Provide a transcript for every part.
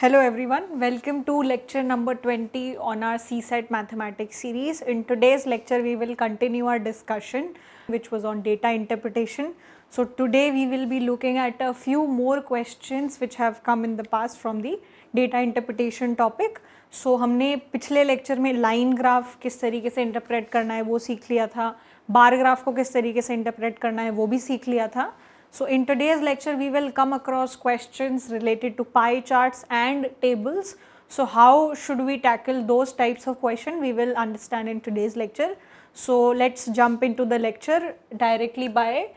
Hello everyone, welcome to lecture number 20 on our CSET mathematics series. In today's lecture we will continue our discussion which was on data interpretation. So today we will be looking at a few more questions which have come in the past from the data interpretation topic. So हमने पिछले lecture में line graph किस तरीके से interpret करना है वो सीख लिया था, बार ग्राफ को किस तरीके से इंटरप्रेट करना है वो भी सीख लिया था. So in today's lecture we will come across questions related to pie charts and tables. So how should we tackle those types of questions we will understand in today's lecture. So let's jump into the lecture directly by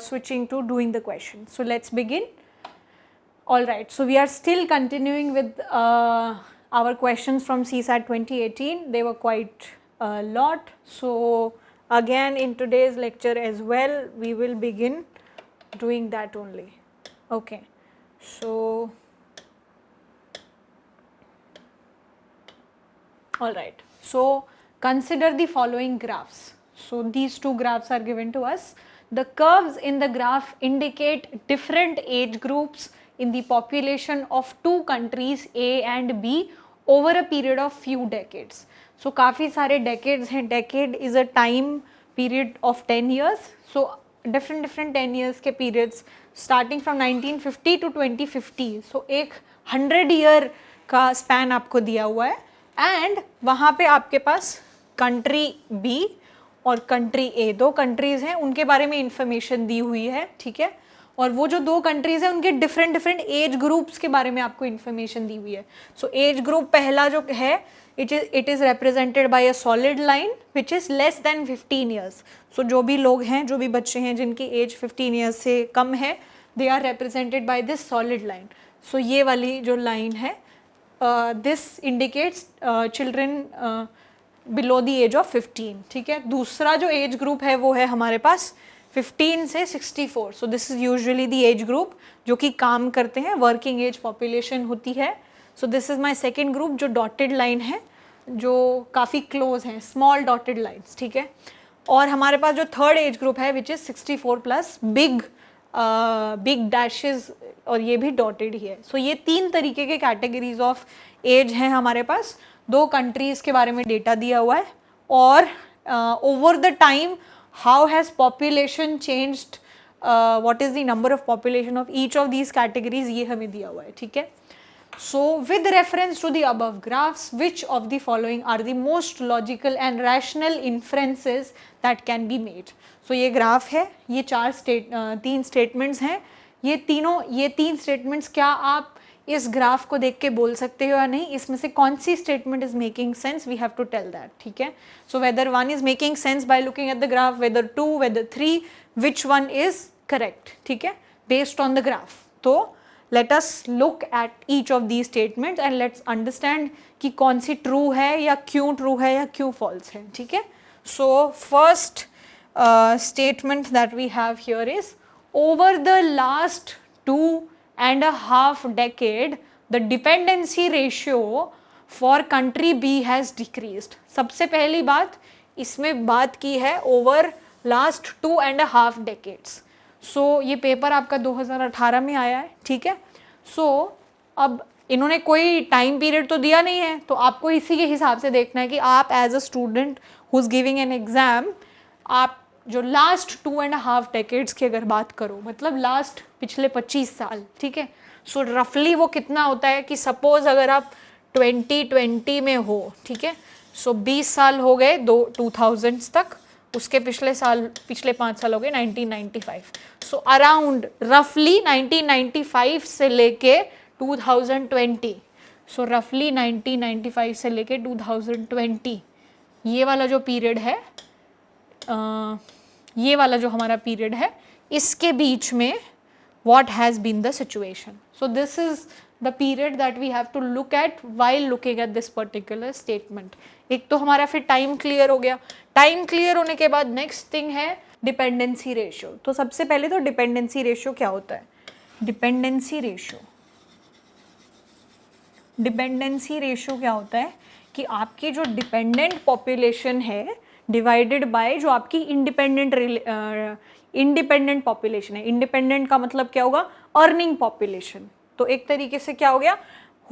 switching to doing the question. So let's begin. Alright, so we are still continuing with our questions from CSAT 2018. They were quite a lot. So again in today's lecture as well we will begin doing that only. Okay, so all right, so consider the following graphs. So these two graphs are given to us. The curves in the graph indicate different age groups in the population of two countries A and B over a period of few decades. So काफ़ी सारे decades हैं. Decade is a time period of 10 years. So different 10 years के periods starting from 1950 to 2050. So एक 100 year का span आपको दिया हुआ है and वहाँ पे आपके पास country B और country A, दो countries हैं, उनके बारे में information दी हुई है, ठीक है. और वो जो दो countries हैं उनके different age groups के बारे में आपको information दी हुई है. So age group पहला जो है it is represented by a solid line which is less than 15 years. So जो भी लोग हैं, जो भी बच्चे हैं जिनकी age 15 years से कम है, they are represented by this solid line. So ये वाली जो line है, this indicates children below the age of 15, ठीक है. दूसरा जो age group है वो है हमारे पास 15 से 64. So this is usually the age group जो कि काम करते हैं, working age population होती है. So this is my second group जो dotted line है, जो काफ़ी close हैं, small dotted lines, ठीक है. और हमारे पास जो third age group है which is 64 plus big dashes और ये भी dotted ही है. So ये तीन तरीके के categories of age हैं हमारे पास. दो countries के बारे में data दिया हुआ है और over the time how has population changed, what is the number of population of each of these categories ये हमें दिया हुआ है, ठीक है. So with reference to the above graphs, which of the following are the most logical and rational inferences that can be made? So ये graph है, ये तीन statements हैं, ये तीन statements क्या आप इस graph को देख के बोल सकते हो या नहीं, इसमें से कौन सी statement is making sense, we have to tell that, ठीक है. So whether one is making sense by looking at the graph, whether two, whether three, which one is correct, ठीक है, based on the graph. तो let us look at each of these statements and let's understand कि कौन सी true है या क्यों true है या क्यों false है, ठीक है. So first statement that we have here is over the last 2.5 decade the dependency ratio for country B has decreased. सबसे पहली बात इसमें बात की है over last 2.5 decades. सो ये पेपर आपका 2018 में आया है, ठीक है. सो अब इन्होंने कोई टाइम पीरियड तो दिया नहीं है, तो आपको इसी के हिसाब से देखना है कि आप as a student who is giving an exam, आप जो लास्ट 2.5 डेकेड्स की अगर बात करो, मतलब लास्ट पिछले 25 साल, ठीक है. सो रफली वो कितना होता है कि सपोज अगर आप 2020 में हो, ठीक है, सो 20 साल हो गए 2000 तक, उसके पिछले 5 साल हो गए 1995. सो अराउंड रफली 1995 से लेके 2020, सो रफली 1995 से लेके 2020 ये वाला जो पीरियड है, ये वाला जो हमारा पीरियड है, इसके बीच में what has been the situation. So this is the period that we have to look at while looking at this particular statement. एक तो हमारा फिर टाइम क्लियर हो गया. टाइम क्लियर होने के बाद नेक्स्ट थिंग है डिपेंडेंसी रेशियो. तो सबसे पहले तो डिपेंडेंसी रेशियो क्या होता है? डिपेंडेंसी रेशियो क्या होता है कि आपकी जो डिपेंडेंट पॉपुलेशन है डिवाइडेड बाय जो आपकी इंडिपेंडेंट पॉपुलेशन है. इंडिपेंडेंट का मतलब क्या होगा? Earning population. तो एक तरीके से क्या हो गया,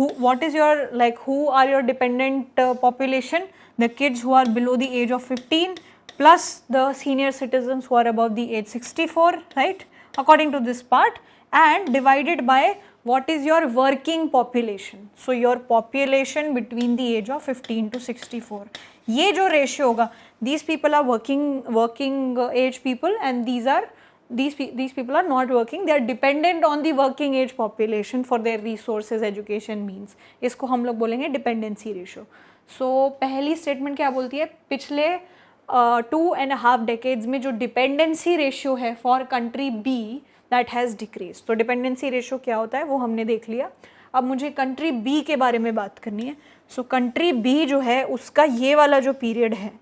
what is your, like, who are your dependent population? The kids who are below the age of 15 plus the senior citizens who are above the age 64, right, according to this part, and divided by what is your working population. So your population between the age of 15 to 64. ये जो ratio होगा, these people are working age people, and these people are not working, they are dependent on the working age population for their resources, education, means. इसको हम लोग बोलेंगे dependency ratio. So पहली statement क्या बोलती है, पिछले 2.5 decades में जो dependency ratio है for country B that has decreased. तो dependency ratio क्या होता है वो हमने देख लिया. अब मुझे country B के बारे में बात करनी है. So country B जो है उसका ये वाला जो period है,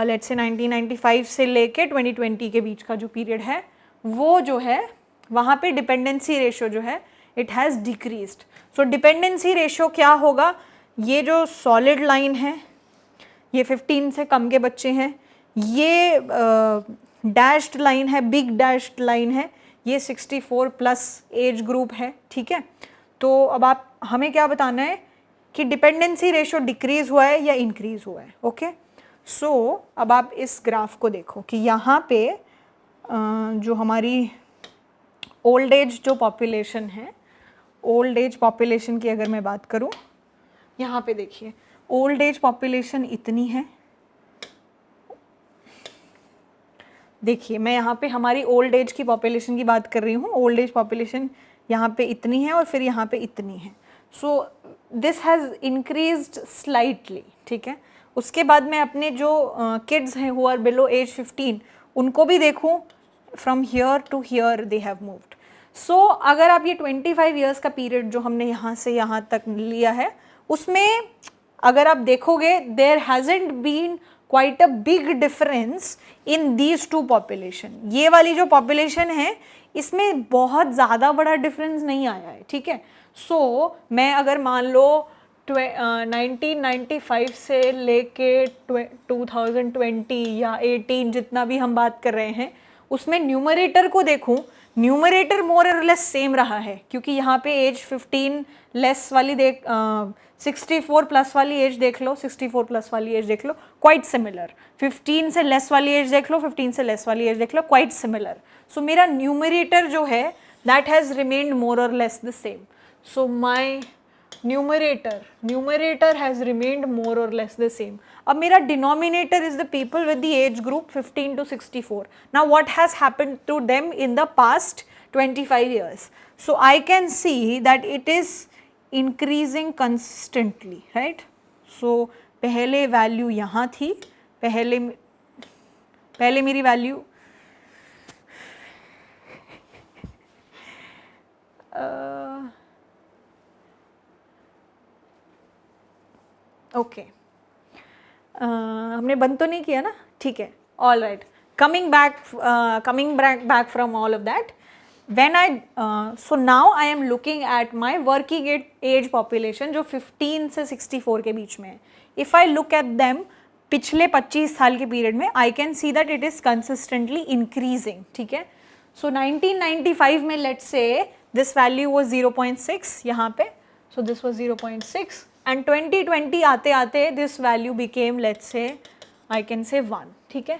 लेट्स से 1995 से लेके 2020 के बीच का जो पीरियड है, वो जो है वहाँ पे डिपेंडेंसी रेशियो जो है it has decreased. So dependency ratio क्या होगा, ये जो सॉलिड लाइन है ये 15 से कम के बच्चे हैं, ये डैश्ड लाइन है, बिग डैश्ड लाइन है, ये 64 प्लस एज ग्रुप है. ठीक है, तो अब आप हमें क्या बताना है कि डिपेंडेंसी रेशियो डिक्रीज हुआ है या इंक्रीज हुआ है. ओके, सो अब आप इस ग्राफ को देखो कि यहाँ पे जो हमारी ओल्ड एज जो पॉपुलेशन है, ओल्ड एज पॉपुलेशन की अगर मैं बात करूँ, यहाँ पे देखिए ओल्ड एज पॉपुलेशन इतनी है. देखिए मैं यहाँ पे हमारी ओल्ड एज की पॉपुलेशन की बात कर रही हूँ. ओल्ड एज पॉपुलेशन यहाँ पे इतनी है और फिर यहाँ पे इतनी है. So this has increased slightly. ठीक है, उसके बाद मैं अपने जो किड्स हैं हु आर बिलो एज 15 उनको भी देखूं, from here to here they have moved. So अगर आप ये 25 ईयर्स का पीरियड जो हमने यहाँ से यहाँ तक लिया है, उसमें अगर आप देखोगे there hasn't been quite a big difference in these two population. ये वाली जो पॉपुलेशन है इसमें बहुत ज़्यादा बड़ा डिफरेंस नहीं आया है. ठीक है, सो मैं अगर मान लो 1995 से लेके 2020 या 18 जितना भी हम बात कर रहे हैं, उसमें न्यूमरेटर को देखूं, न्यूमरेटर मोर और लेस सेम रहा है, क्योंकि यहाँ पे एज 15 लेस वाली 64 प्लस वाली एज देख लो, 64 प्लस वाली एज देख लो, क्वाइट सिमिलर. 15 से लेस वाली एज देख लो, 15 से लेस वाली एज देख लो, क्वाइट सिमिलर. सो मेरा न्यूमरेटर जो है दैट हैज़ रिमेन्ड मोर और less the same. So my numerator has remained more or less the same. अब मेरा denominator is the people with the age group 15 to 64. Now what has happened to them in the past 25 years? So I can see that it is increasing consistently, right? So पहले value यहाँ थी, पहले मेरी value okay हमने बंद तो नहीं किया ना. ठीक है, all right. Coming back from all of that, when I so now I am looking at my working age population जो 15 से 64 के बीच में है. If I look at them पिछले 25 साल के पीरियड में, I can see that it is consistently increasing. ठीक है, सो 1995 में let's say this value was 0.6 यहाँ पे, सो दिस वॉज 0.6 and 2020 आते आते this value became let's say I can say 1. ठीक है,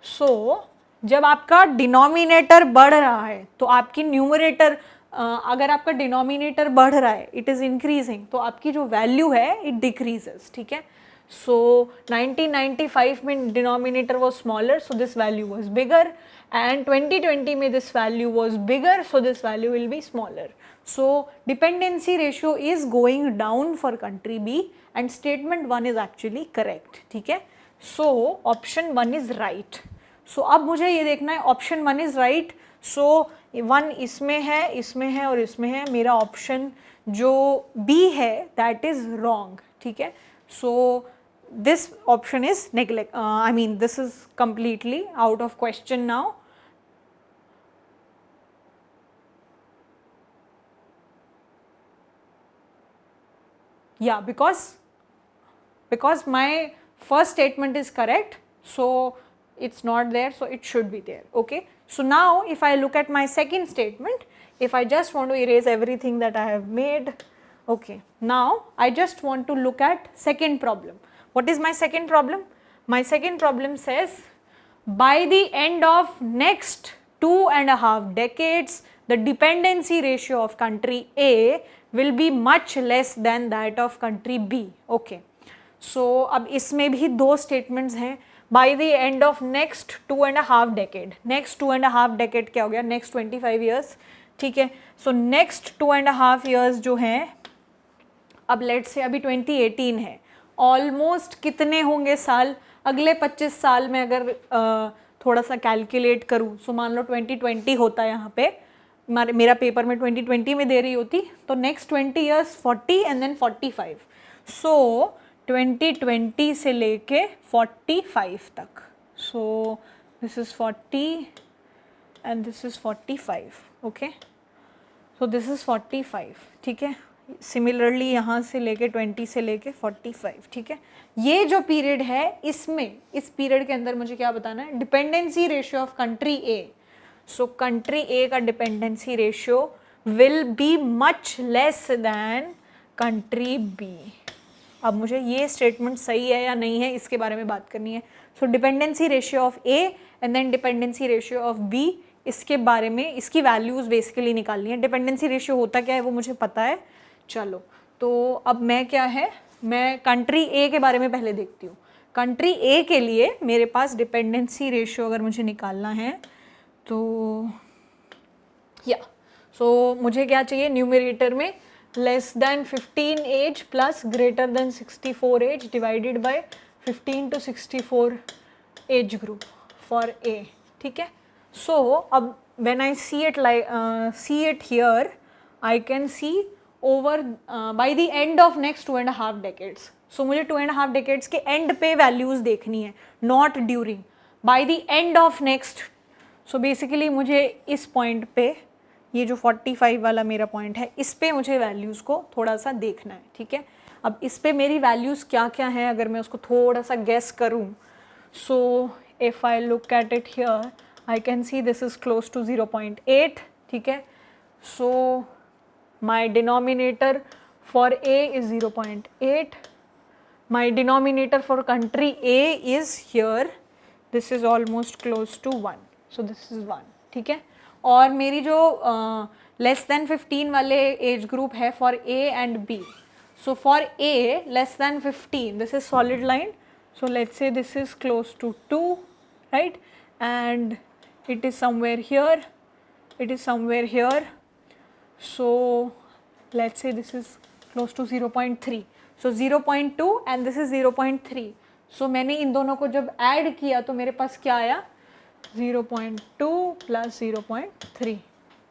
सो जब आपका डिनोमिनेटर बढ़ रहा है तो आपकी न्यूमरेटर, अगर आपका डिनोमिनेटर बढ़ रहा है, इट इज़ इंक्रीजिंग, तो आपकी जो वैल्यू है इट डिक्रीजेस. ठीक है, सो 1995 में denominator was smaller, so this value was bigger, and 2020 में this value was bigger, so this value will be smaller. So dependency ratio is going down for country B and statement 1 is actually correct. ठीक है, so option 1 is right. So अब मुझे ये देखना है option 1 is right. So 1 इसमें है और इसमें है. मेरा option जो B है that is wrong. ठीक है, so this option is neglect. I mean this is completely out of question now. Yeah, because my first statement is correct, so it's not there, so it should be there. Okay, so now if I look at my second statement, if I just want to erase everything that I have made, Okay, now I just want to look at second problem. What is my second problem? My second problem says by the end of next 2.5 decades, the dependency ratio of country A will be much less than that of country B. Okay, so अब इसमें भी दो statements हैं. By the end of next 2.5 decade, next 2.5 decade क्या हो गया? Next 25 years. ठीक है, so next 2.5 years जो हैं, अब लेट्स से अभी 2018 है, ऑलमोस्ट कितने होंगे साल अगले 25 साल में? अगर थोड़ा सा कैलकुलेट करूँ, सो मान लो 2020 होता है यहाँ पे, मेरा पेपर में 2020 में दे रही होती, तो नेक्स्ट 20 ईयर्स 40 एंड देन 45. सो 2020 से लेके 45 तक. सो this is 40 and this is 45. Okay, so this is 45. ठीक है, सिमिलरली यहाँ से लेके 20 से लेके 45. ठीक है, ये जो पीरियड है, इसमें इस पीरियड के अंदर मुझे क्या बताना है? Dependency ratio of country A. So country A का dependency ratio will be much less than country B. अब मुझे ये स्टेटमेंट सही है या नहीं है इसके बारे में बात करनी है. So dependency ratio of A and then dependency ratio of B, इसके बारे में इसकी वैल्यूज़ बेसिकली निकालनी है. डिपेंडेंसी रेशियो होता क्या है वो मुझे पता है. चलो, तो अब मैं क्या है, मैं कंट्री ए के बारे में पहले देखती हूँ. कंट्री ए के लिए मेरे पास डिपेंडेंसी रेशियो अगर मुझे निकालना है तो या सो मुझे क्या चाहिए? न्यूमरेटर में less than 15 age plus greater than 64 age divided by 15 to 64 age group for A. ठीक है, सो अब when I see it here, I can see over by the end of next 2.5 decades. So मुझे 2.5 decades के end पे values देखनी है, not during. By the end of next, so basically मुझे इस पॉइंट पे, ये जो 45 वाला मेरा पॉइंट है, इस पे मुझे वैल्यूज़ को थोड़ा सा देखना है. ठीक है, अब इस पे मेरी वैल्यूज़ क्या क्या हैं अगर मैं उसको थोड़ा सा गेस करूँ. So if I look at it here, I can see this is close to 0.8. ठीक है, सो my denominator for A is 0.8. My denominator for country A is here, this is almost close to 1. So this is 1. ठीक है, और मेरी जो less than 15 वाले age group है for A and B. So for A less than 15, this is solid line. So let's say this is close to 2, right? And it is somewhere here. It is somewhere here. So let's say this is close to 0.3. So 0.2 and this is 0.3. So मैंने इन दोनों को जब add किया तो मेरे पास क्या आया? 0.2 plus 0.3.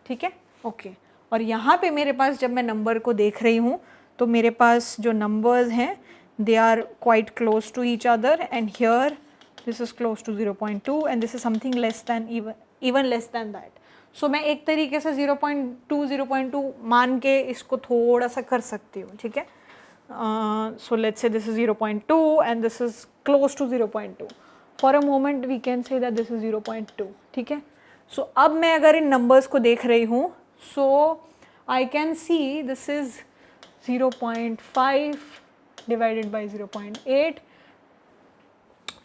ठीक है, ओके. और यहाँ पे मेरे पास जब मैं नंबर को देख रही हूँ तो मेरे पास जो नंबर्स हैं they are quite close to each other, and here this is close to 0.2 and this is something less than even less than that. So मैं एक तरीके से 0.2 मान के इसको थोड़ा सा कर सकती हूँ. ठीक है, so let's say this is 0.2 and this is close to 0.2. For a moment we can say that this is 0.2. ठीक है, सो अब मैं अगर इन नंबर्स को देख रही हूँ, so I can see this is 0.5 divided by 0.8.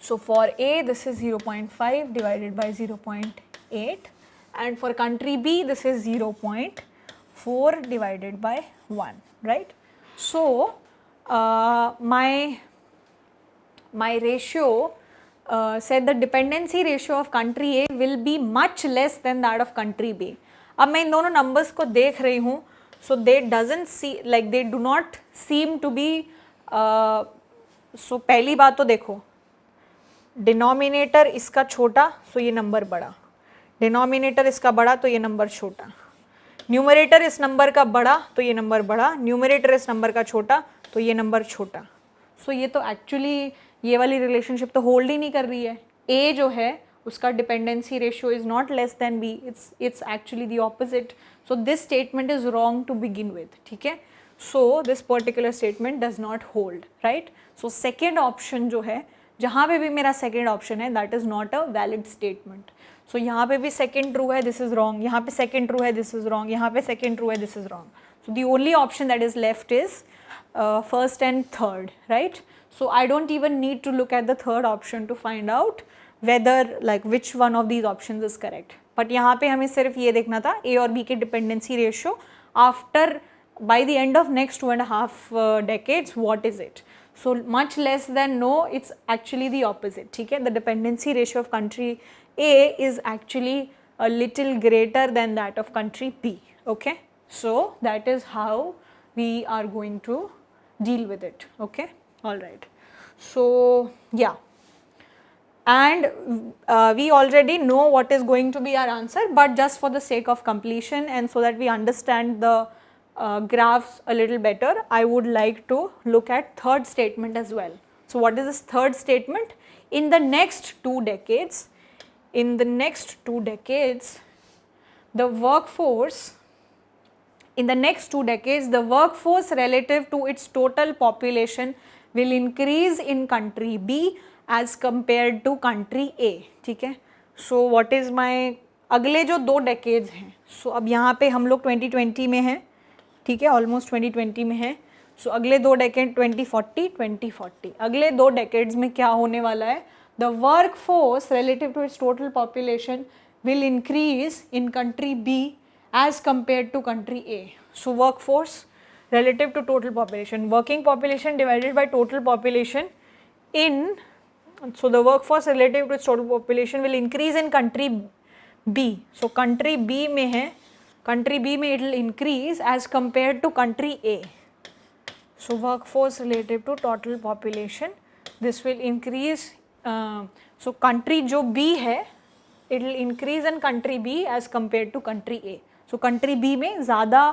So for A this is 0.5 divided by 0.8. and for country B this is 0.4 divided by 1, right? So my ratio said the dependency ratio of country A will be much less than that of country B. अब मैं इन दोनों numbers को देख रही हूँ, so they doesn't see like they do not seem to be so पहली बात तो देखो, denominator इसका छोटा, so ये नंबर बड़ा, डिनोमिनेटर इसका बड़ा तो ये नंबर छोटा, न्यूमरेटर इस नंबर का बड़ा तो ये नंबर बड़ा, न्यूमरेटर इस नंबर का छोटा तो ये नंबर छोटा. सो ये तो एक्चुअली ये वाली रिलेशनशिप तो होल्ड ही नहीं कर रही है. ए जो है उसका dependency ratio is not less than B, it's actually the opposite. So this statement is wrong to begin with. ठीक है, so this particular statement does not hold, right? So second option जो है, जहाँ पे भी मेरा सेकेंड ऑप्शन है, that is not a valid statement. So यहाँ पे भी सेकेंड ट्रू है, दिस इज रॉन्ग, यहाँ पे सेकेंड ट्रू है, दिस इज रॉन्ग, यहाँ पे सेकेंड ट्रू है, this is wrong. So the only option that is left is first and third, right? So I don't even need to look at the third option to find out whether like which one of these options is correct. But यहाँ पे हमें सिर्फ ये देखना था A और B के dependency ratio after by the end of next 2.5 decades, what is it? So much less than no, it's actually the opposite. ठीक है, the dependency ratio of country A is actually a little greater than that of country B. Okay, so that is how we are going to deal with it. Okay, all right. So yeah, and we already know what is going to be our answer, but just for the sake of completion and so that we understand the graphs a little better, I would like to look at third statement as well. So what is this third statement? In the next 2 decades, the workforce relative to its total population will increase in country B as compared to country A. ठीक है, so what is my अगले जो 2 decades हैं, so अब यहाँ पे हम लोग 2020 में हैं, ठीक है, ऑलमोस्ट 2020 में है. सो अगले 2 डेकेड 2040, अगले 2 डेकेड्स में क्या होने वाला है? The work force relative to its total population will increase in country B as compare to country A. So work force relative to total population, working population divided by total population in, so the workforce relative to its total population will increase in country B. So country B में है, country B में it will increase as compared to country A. So workforce relative to total population, this will increase, so country जो B है it will increase in country B as compared to country A. So country B में ज़्यादा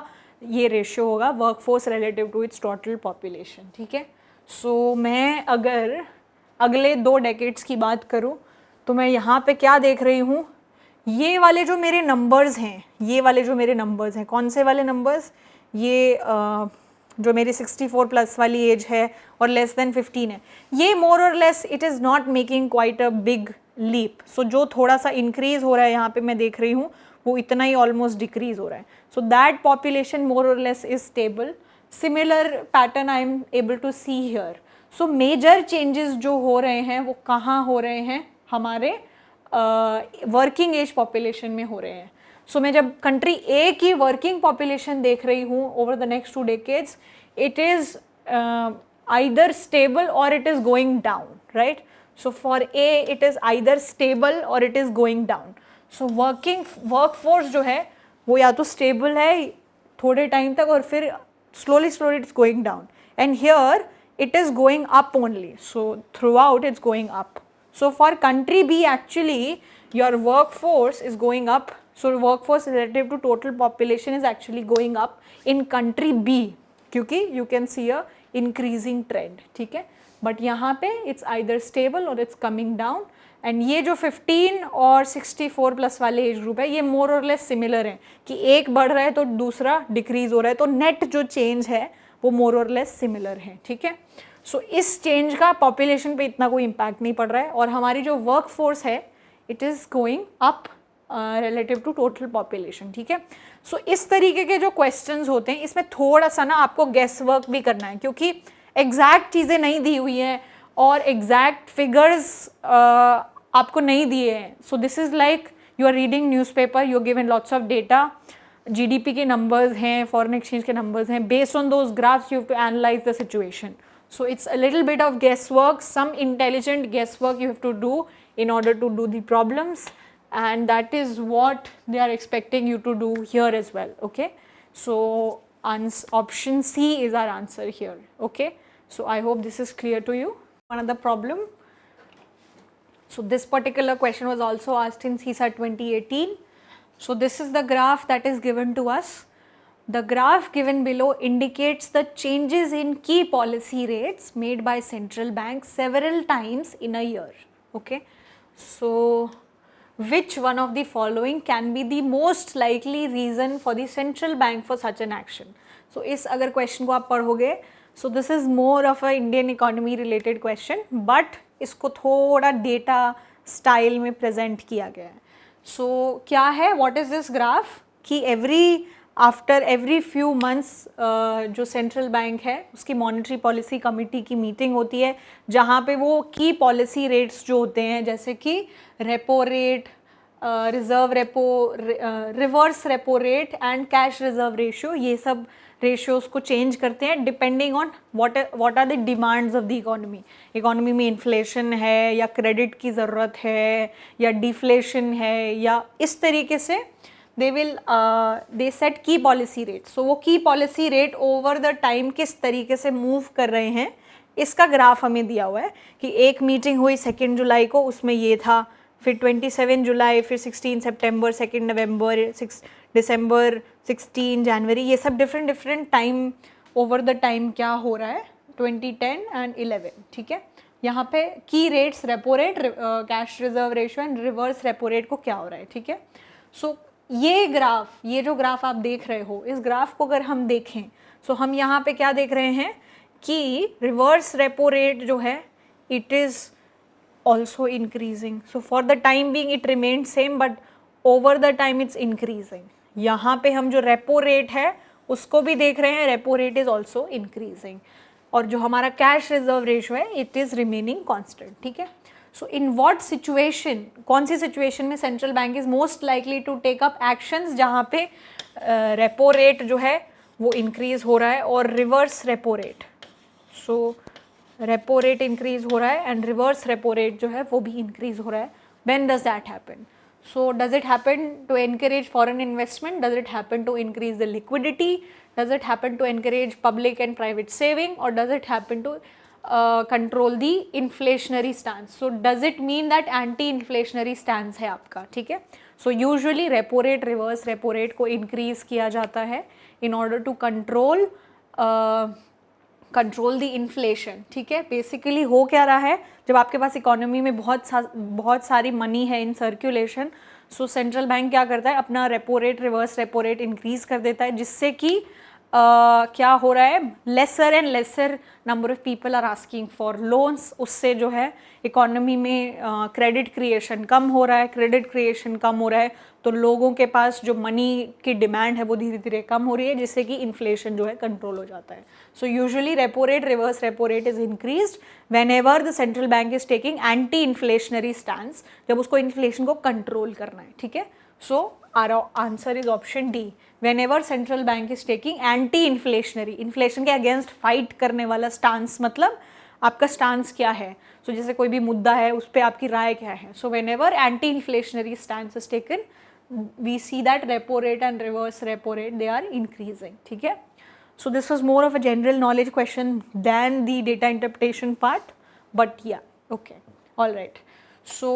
ये ratio होगा workforce relative to its total population. ठीक है, सो मैं अगर अगले 2 डेकेड्स की बात करूँ तो मैं यहाँ पे क्या देख रही हूँ, ये वाले जो मेरे नंबर्स हैं, कौन से वाले नंबर्स, ये जो मेरी 64 प्लस वाली एज है और लेस देन 15 है, ये मोर और less it is not making quite a big leap. So जो थोड़ा सा इंक्रीज हो रहा है यहाँ पे मैं देख रही हूँ वो इतना ही ऑलमोस्ट डिक्रीज हो रहा है. सो दैट पॉपुलेशन मोर और less is stable. Similar pattern I am able to see here. So major changes जो हो रहे हैं वो कहाँ हो रहे हैं, हमारे वर्किंग एज पॉपुलेशन में हो रहे हैं. सो मैं जब कंट्री ए की वर्किंग पॉपुलेशन देख रही हूँ over the next 2 decades, it is either stable और it is going down, right. So for A it is either stable और it is going down. So workforce जो है वो या तो स्टेबल है थोड़े टाइम तक और फिर slowly it's going down, and here it is going up only. So throughout it's going up. So for country B actually your workforce is going up. So workforce relative to total population is actually going up in country B क्योंकि you can see a increasing trend. ठीक है, but यहाँ पे it's either stable or it's coming down. And ये जो 15 और 64 plus वाले age group है ये मोर और लेस सिमिलर हैं कि एक बढ़ रहा है तो दूसरा डिक्रीज हो रहा है, तो नेट जो चेंज है वो मोर और लेस सिमिलर है. ठीक है, सो इस चेंज का पॉपुलेशन पे इतना कोई इम्पैक्ट नहीं पड़ रहा है और हमारी जो वर्क फोर्स है it is going up relative to total population. ठीक है, सो इस तरीके के जो क्वेश्चंस होते हैं इसमें थोड़ा सा ना आपको गेस वर्क भी करना है क्योंकि एग्जैक्ट चीज़ें नहीं दी हुई हैं और एग्जैक्ट फिगर्स आपको नहीं दिए हैं. So this is like you are reading newspaper, you are given lots of data, GDP के नंबर्स हैं, फॉरेन एक्सचेंज के नंबर्स हैं, based on those graphs you have to analyse the situation. So it's a little bit of guess work, some intelligent guess work you have to do in order to do the problems, and that is what they are expecting you to do here as well. Okay, so option C is our answer here. Okay, so I hope this is clear to you. Another problem. So this particular question was also asked in CSAT 2018. So this is the graph that is given to us. The graph given below indicates the changes in key policy rates made by central banks several times in a year. Okay, so which one of the following can be the most likely reason for the central bank for such an action? So इस अगर question को आप पढ़ोगे, so this is more of a Indian economy related question, but इसको थोड़ा data style में present किया गया है. So क्या है, what is this graph? कि every after every few months जो सेंट्रल बैंक है उसकी मॉनेटरी पॉलिसी कमिटी की मीटिंग होती है, जहाँ पे वो की पॉलिसी रेट्स जो होते हैं जैसे कि repo rate, reserve repo, reverse repo rate and cash reserve ratio, ये सब रेशियोज को चेंज करते हैं depending on what are the demands of the economy. Economy में इन्फ्लेशन है या क्रेडिट की ज़रूरत है या डिफ्लेशन है, या इस तरीके से दे सेट की पॉलिसी रेट। सो वो की policy rate over the time किस तरीके से मूव कर रहे हैं, इसका ग्राफ हमें दिया हुआ है कि एक मीटिंग हुई 2 जुलाई को, उसमें ये था, फिर 27 जुलाई, फिर 16 सितंबर, 2 नवंबर, 6 दिसंबर, 16 जनवरी, ये सब different time over the time क्या हो रहा है 2010 एंड 11, ठीक है। यहाँ पे की rates, repo rate, cash reserve ratio and reverse repo rate को क्या हो रहा है, ठीक है। सो ये ग्राफ, ये जो ग्राफ आप देख रहे हो, इस ग्राफ को अगर हम देखें सो हम यहाँ पे क्या देख रहे हैं कि रिवर्स रेपो रेट जो है it is also increasing. So for the time being it remained same, but over the time it's increasing. यहाँ पे हम जो रेपो रेट है उसको भी देख रहे हैं, repo rate is also increasing, और जो हमारा कैश रिजर्व रेशियो है इट इज़ रिमेनिंग कॉन्स्टेंट, ठीक है। सो इन व्हाट सिचुएशन, कौन सी सिचुएशन में central bank is most likely to take up actions जहाँ पे रेपो रेट जो है वो इंक्रीज हो रहा है और रिवर्स रेपो रेट, सो रेपो रेट इंक्रीज हो रहा है एंड रिवर्स रेपो रेट जो है वो भी इंक्रीज हो रहा है। When does that happen? So does it happen to encourage foreign investment? Does it happen to increase the liquidity? Does it happen to encourage public and private saving? और does it happen to control the inflationary stance? So does it mean that anti inflationary stance है आपका, ठीक है। So usually repo rate, reverse repo rate को increase किया जाता है in order to control the inflation, ठीक है। बेसिकली हो क्या रहा है, जब आपके पास इकोनॉमी में बहुत सारी मनी है in circulation, so central bank क्या करता है, अपना repo rate, reverse repo rate increase कर देता है, जिससे कि क्या हो रहा है, lesser and lesser number of people are asking for loans. उससे जो है इकोनॉमी में क्रेडिट क्रिएशन कम हो रहा है, क्रेडिट क्रिएशन कम हो रहा है तो लोगों के पास जो मनी की डिमांड है वो धीरे धीरे कम हो रही है, जिससे कि इन्फ्लेशन जो है कंट्रोल हो जाता है। So usually repo rate, reverse repo rate is increased whenever the central bank is taking anti inflationary stance, जब उसको इन्फ्लेशन को कंट्रोल करना है, ठीक है। So our answer is option D, whenever central bank is taking anti inflationary, inflation के against fight करने वाला स्टांस, मतलब आपका स्टांस क्या है, सो जैसे कोई भी मुद्दा है उस पर आपकी राय क्या है। So whenever anti inflationary stance is taken, we see that repo rate and reverse repo rate they are increasing, ठीक है। So this was more of a general knowledge question than the data interpretation part, but yeah, okay, all right. So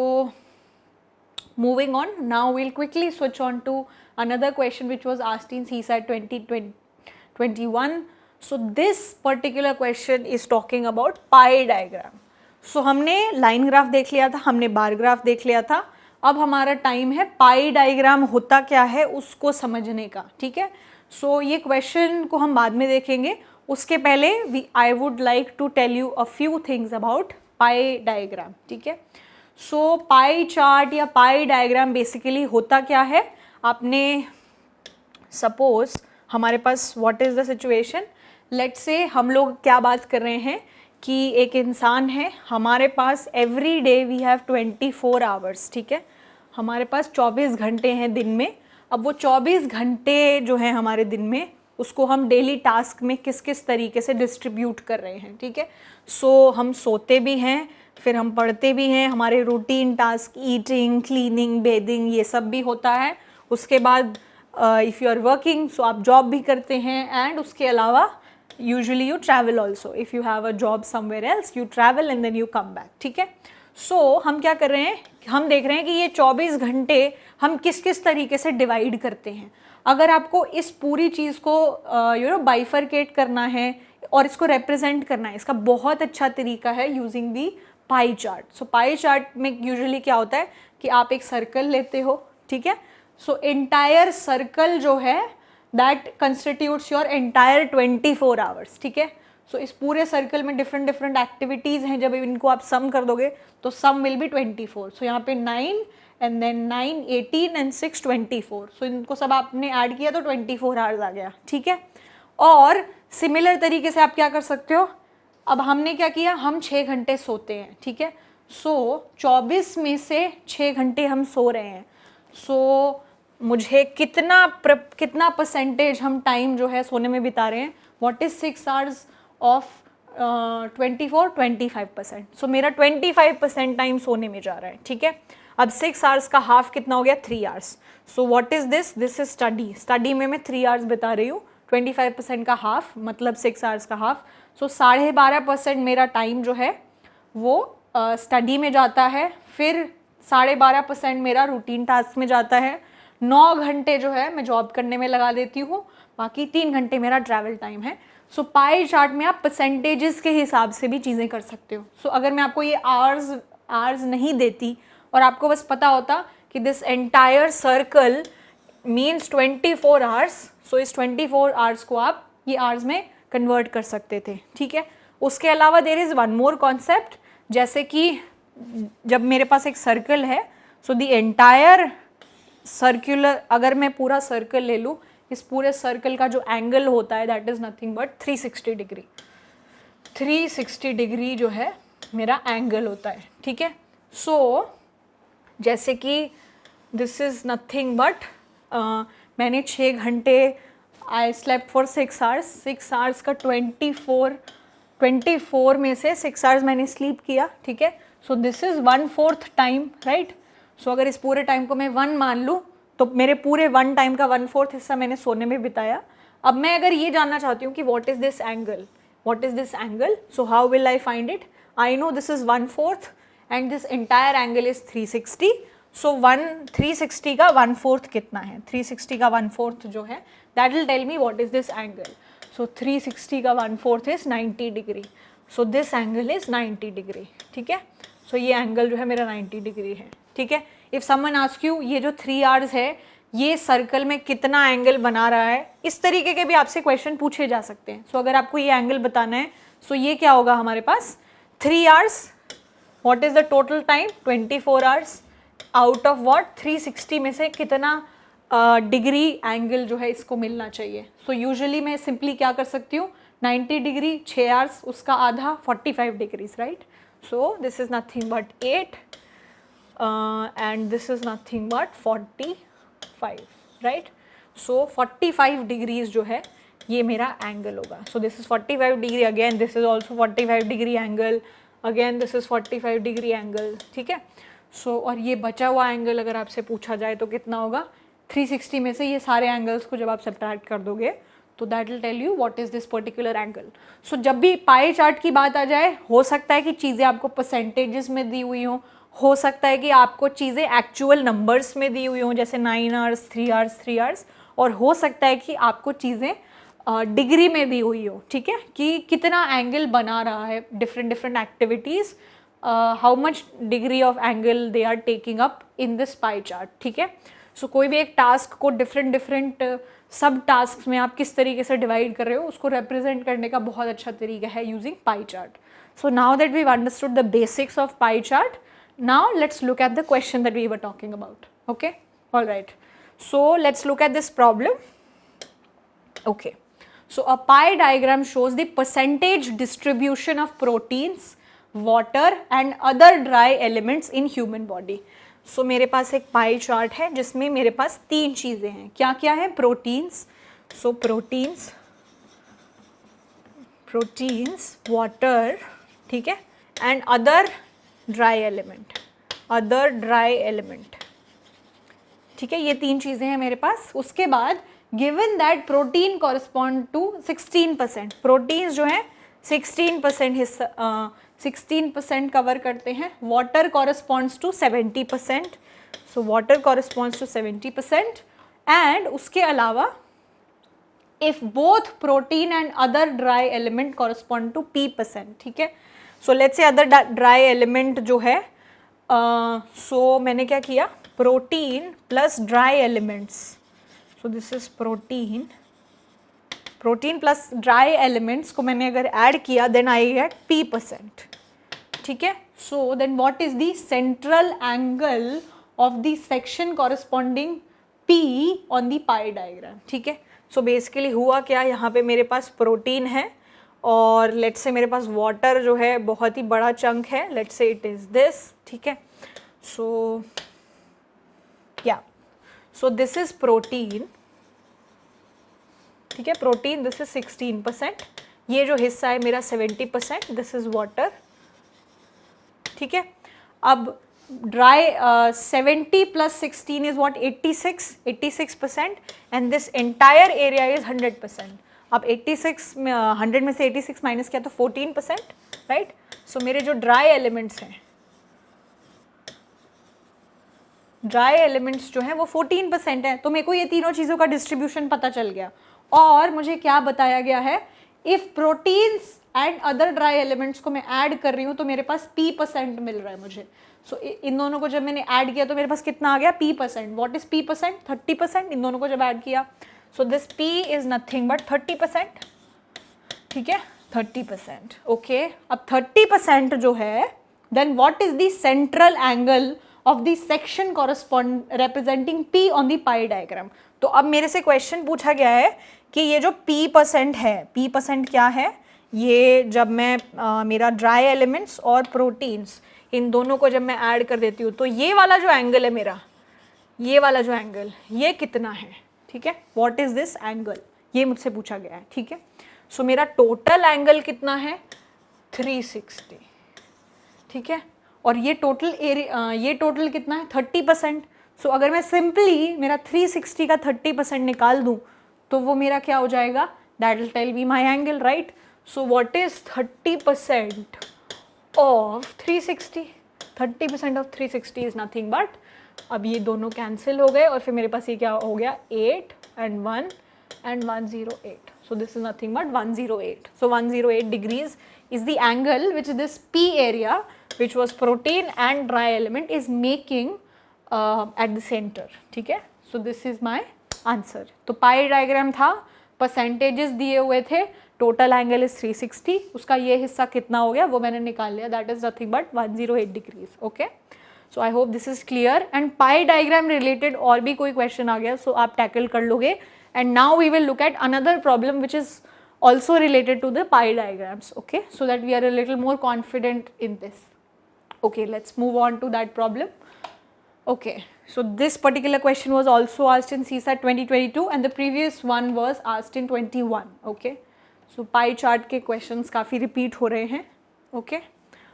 moving on, now we'll quickly switch on to another question which was asked in CSAT 2021. So this particular question is talking about pie diagram. So हमने line graph देख लिया था, हमने bar graph देख लिया था, अब हमारा टाइम है पाई डायग्राम होता क्या है उसको समझने का, ठीक है। सो ये क्वेश्चन को हम बाद में देखेंगे, उसके पहले I would like to tell you a few things about pie diagram, ठीक है। सो पाई चार्ट या पाई डायग्राम बेसिकली होता क्या है, आपने सपोज हमारे पास what is the situation, let's say हम लोग क्या बात कर रहे हैं कि एक इंसान है, हमारे पास every day we have 24 hours, ठीक है। हमारे पास 24 घंटे हैं दिन में। अब वो 24 घंटे जो हैं हमारे दिन में, उसको हम डेली टास्क में किस किस तरीके से डिस्ट्रीब्यूट कर रहे हैं, ठीक है। सो हम सोते भी हैं, फिर हम पढ़ते भी हैं, हमारे routine task eating, cleaning, bathing ये सब भी होता है। उसके बाद if you are working, so आप जॉब भी करते हैं, एंड उसके अलावा usually you travel also, if you have a job somewhere else you travel and then you come back, ठीक है। सो हम क्या कर रहे हैं, हम देख रहे हैं कि ये 24 घंटे हम किस किस तरीके से डिवाइड करते हैं। अगर आपको इस पूरी चीज़ को बाइफरकेट करना है और इसको रिप्रेजेंट करना है, इसका बहुत अच्छा तरीका है using the pi chart. So pie chart में यूजुअली क्या होता है कि आप एक सर्कल लेते हो, ठीक है। सो एंटायर सर्कल जो है that constitutes your entire 24 hours, ठीक है। सो इस पूरे सर्कल में डिफरेंट एक्टिविटीज़ हैं, जब इनको आप सम कर दोगे तो सम विल बी 24। सो यहाँ पे 9 एंड देन 9, 18 एंड 6, 24. सो इनको सब आपने ऐड किया तो 24 आवर्स आ गया, ठीक है. और सिमिलर तरीके से आप क्या कर सकते हो, अब हमने क्या किया, हम 6 घंटे सोते हैं, ठीक है. सो 24 में से 6 घंटे हम सो रहे हैं. सो मुझे कितना परसेंटेज हम टाइम जो है सोने में बिता रहे हैं, व्हाट इज 6 आवर्स ऑफ 24, 25%. सो मेरा 25% टाइम सोने में जा रहा है, ठीक है. अब 6 आवर्स का हाफ कितना हो गया, 3 hours. So what is this, this is study में मैं 3 आवर्स बिता रही हूँ. 25% का हाफ मतलब 6 आवर्स का हाफ. सो 12.5% मेरा टाइम जो है वो स्टडी में जाता है. फिर 12.5% मेरा रूटीन टास्क में जाता है. 9 घंटे जो है मैं जॉब करने में लगा देती हूँ, बाकी 3 घंटे मेरा ट्रैवल टाइम है. सो पाई चार्ट में आप परसेंटेजेस के हिसाब से भी चीज़ें कर सकते हो. सो अगर मैं आपको ये आवर्स नहीं देती और आपको बस पता होता कि this entire circle means 24 hours, so इस 24 आवर्स को आप ये आवर्स में कन्वर्ट कर सकते थे, ठीक है. उसके अलावा there is one more concept, जैसे कि जब मेरे पास एक सर्कल है, सो द एंटायर सर्कुलर, अगर मैं पूरा सर्कल ले लूँ, इस पूरे सर्कल का जो एंगल होता है that is nothing but 360 degree. 360 degree जो है मेरा एंगल होता है, ठीक है. सो जैसे कि दिस इज़ नथिंग बट मैंने 6 घंटे I slept for 6 hours. 6 hours का 24 में से 6 आवर्स मैंने स्लीप किया, ठीक है. So this is 1/4 time, right. So अगर इस पूरे टाइम को मैं 1 मान लूँ तो मेरे पूरे 1 टाइम का 1/4 हिस्सा मैंने सोने में बिताया. अब मैं अगर ये जानना चाहती हूँ कि what is this angle, so how will I find it. I know this is 1/4 and this entire angle is 360. सो 360 का 1/4 कितना है, 360 का 1/4 जो है that will tell me what is this angle. So 360 का 1/4 is 90 degree. So this angle is 90 degree, ठीक है. सो ये एंगल जो है मेरा 90 डिग्री है, ठीक है. इफ़ समवन आस्क यू ये जो 3 आवर्स है ये सर्कल में कितना एंगल बना रहा है, इस तरीके के भी आपसे क्वेश्चन पूछे जा सकते हैं. सो अगर आपको ये एंगल बताना है, सो ये क्या होगा हमारे पास 3 hours. What is the total time, 24 hours. Out of what 360 में से कितना डिग्री एंगल जो है इसको मिलना चाहिए. सो यूजुअली मैं सिंपली क्या कर सकती हूँ, 90 डिग्री 6 आवर्स, उसका आधा 45 degrees, right. So this is nothing but 8 and this is nothing but 45, right. so 45 degrees जो है ये मेरा एंगल होगा. so this is 45 degree, again this is also 45 degree angle, again this is 45 degree angle, ठीक है. so और ये बचा हुआ एंगल अगर आपसे पूछा जाए तो कितना होगा, 360 में से ये सारे एंगल्स को जब आप सब्ट्रैक्ट कर दोगे तो that will tell you what is this particular angle. So जब भी पाई चार्ट की बात आ जाए, हो सकता है कि चीज़ें आपको परसेंटेजेस में दी हुई हो सकता है कि आपको चीज़ें एक्चुअल नंबर्स में दी हुई हों, जैसे 9 आवर्स, 3 आवर्स, और हो सकता है कि आपको चीज़ें डिग्री में दी हुई हो, ठीक है, कि कितना एंगल बना रहा है different activities, how much degree of angle they are taking up in this pie chart, ठीक है. सो कोई भी एक टास्क को डिफरेंट सब टास्क में आप किस तरीके से डिवाइड कर रहे हो उसको रिप्रेजेंट करने का बहुत अच्छा तरीका है using pie chart. So now that we understood the basics of pie chart, now let's look at the question that we were talking about. Okay, all right, so let's look at this problem. Okay, so a pie diagram shows the percentage distribution of proteins, water and other dry elements in human body. so मेरे पास एक pie chart है जिसमें मेरे पास 3 चीज़ें हैं. क्या क्या है, प्रोटीन्स, सो प्रोटीन्स, वाटर, ठीक है, एंड अदर ड्राई एलिमेंट, ठीक है. ये 3 चीज़ें हैं मेरे पास. उसके बाद given that protein correspond to 16%, proteins जो हैं 16% हिस्सा 16% कवर करते हैं. Water corresponds to 70%, so water corresponds to 70%. And उसके अलावा if both protein and other dry element correspond to P%, ठीक है. So let's say other dry element जो है, सो मैंने क्या किया, protein plus dry elements, so this is protein plus dry elements को मैंने अगर ऐड किया देन आई गेट P%, ठीक है. So then what is the central angle of the section corresponding P on the pie diagram, ठीक है। So basically हुआ क्या, यहाँ पे मेरे पास प्रोटीन है और लेट्स से मेरे पास वाटर जो है बहुत ही बड़ा चंक है, let's say it is this, ठीक है। सो या सो दिस इज प्रोटीन, ठीक है, प्रोटीन, दिस इज 16%, ये जो हिस्सा है मेरा 70%, दिस इज वाटर, ठीक है। अब dry 70 + 16 is what, 86% and this entire area is 100%। अब 86 में 100 में से 86 माइनस किया तो 14%, राइट। सो मेरे जो ड्राई एलिमेंट्स हैं, ड्राई एलिमेंट्स जो हैं वो 14% है। तो मेरे को ये तीनों चीज़ों का डिस्ट्रीब्यूशन पता चल गया। और मुझे क्या बताया गया है, if proteins and other dry elements को मैं ऐड कर रही हूँ तो मेरे पास P% मिल रहा है मुझे। सो इन दोनों को जब मैंने ऐड किया तो मेरे पास कितना आ गया, P%। What is P%? 30%। इन दोनों को जब ऐड किया, so this P is nothing but 30%, ठीक है, 30%। ओके, अब 30% जो है, then what is the central angle of the section correspond representing P on the pie diagram. तो अब मेरे से क्वेश्चन पूछा गया है कि ये जो P% है, P% क्या है, ये जब मैं मेरा ड्राई एलिमेंट्स और प्रोटीन्स इन दोनों को जब मैं ऐड कर देती हूँ तो ये वाला जो एंगल है मेरा, ये वाला जो एंगल, ये कितना है, ठीक है, व्हाट इज दिस एंगल, ये मुझसे पूछा गया है, ठीक है। सो मेरा टोटल एंगल कितना है, 360, ठीक है। और ये टोटल एरिया, ये टोटल कितना है, 30%। सो अगर मैं सिंपली मेरा 360 का 30% निकाल दूं तो वो मेरा क्या हो जाएगा, that will tell me my angle, right. So what is 30% of 360? 30% of 360 is nothing but, अब ये दोनों कैंसिल हो गए और फिर मेरे पास ये क्या हो गया, 8 and 1 and 108. So this is nothing but 108. So 108 degrees is the angle which this P area, which was protein and dry element, is making at the center, ठीक है। So this is my answer. तो पाई diagram था, percentages दिए हुए थे, total angle is 360, उसका ये हिस्सा कितना हो गया वो मैंने निकाल लिया, that is nothing but 108 degrees, okay. So I hope this is clear. And pi diagram related और भी कोई क्वेश्चन आ गया सो आप टैकल कर लोगे। And now we will look at another problem which is also related to the pi diagrams, okay, so that we are a little more confident in this. Okay, let's move on to that problem. Okay, so this particular question was also asked in CSAT 2022 and the previous one was asked in 21. Okay, so pie chart के questions काफ़ी repeat हो रहे हैं. Okay,